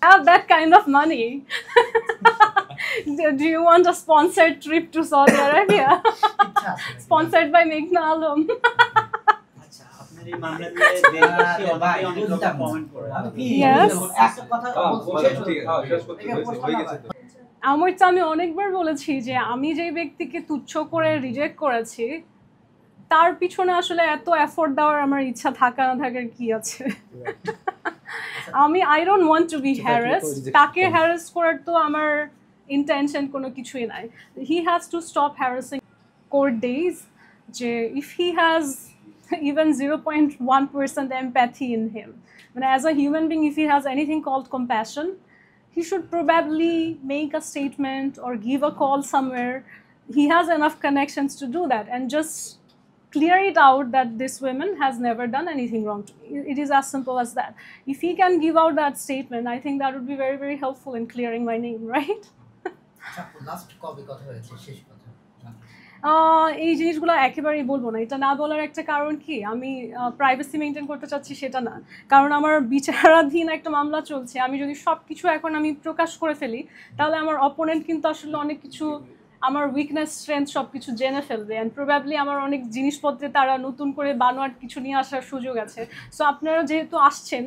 have that kind of money. Do you want a sponsored trip to Saudi Arabia? Sponsored by Meghna Alam. আমরটা আমি অনেকবার বলেছি যে আমি যে ব্যক্তিকে তুচ্ছ করে রিজেক্ট করেছি তার পিছনে আসলে এত এফোর্ট দেওয়ার আমার ইচ্ছা থাকা না থাকার কি আছে। আমি I don't want to be harass, তাকে হ্যারাস করার তো আমার ইন্টেনশন কোনো কিছুই নাই। He has to stop harassing court days, যে if he has even 0.1% empathy in him, but as a human being, if he has anything called compassion, he should probably make a statement or give a call somewhere. He has enough connections to do that and just clear it out that this woman has never done anything wrong to me. It is as simple as that. If he can give out that statement, I think that would be very, very helpful in clearing my name, right? Last কবে কথা হয়েছে, শেষ কথা? এই জিনিসগুলো একেবারেই বলবো না। এটা না বলার একটা কারণ কি, আমি প্রাইভেসি মেনটেন করতে চাচ্ছি সেটা না, কারণ আমার বিচারাধীন একটা মামলা চলছে। আমি যদি সব কিছু এখন আমি প্রকাশ করে ফেলি তাহলে আমার অপোনেন্ট কিন্তু আসলে অনেক কিছু, আমার উইকনেস স্ট্রেংথ সব কিছু জেনে ফেলবে, অ্যান্ড প্রবাবলি আমার অনেক জিনিসপত্রে তারা নতুন করে বানোয়াট কিছু নিয়ে আসার সুযোগ আছে। সো আপনারা যেহেতু আসছেন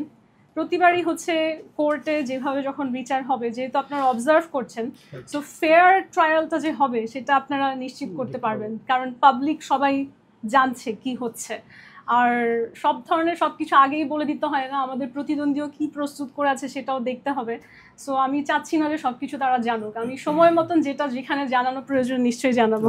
প্রতিবারই হচ্ছে কোর্টে যেভাবে যখন বিচার হবে, যেহেতু আপনারা অবজার্ভ করছেন, সো ফেয়ার ট্রায়ালটা যে হবে সেটা আপনারা নিশ্চিত করতে পারবেন, কারণ পাবলিক সবাই জানছে কি হচ্ছে। আর সব ধরনের সব কিছু আগেই বলে দিতে হয় না, আমাদের প্রতিদ্বন্দ্বীও কি প্রস্তুত করে আছে সেটাও দেখতে হবে। সো আমি চাচ্ছি না যে সব কিছু তারা জানুক, আমি সময় মতন যেটা যেখানে জানানো প্রয়োজন নিশ্চয়ই জানাবো।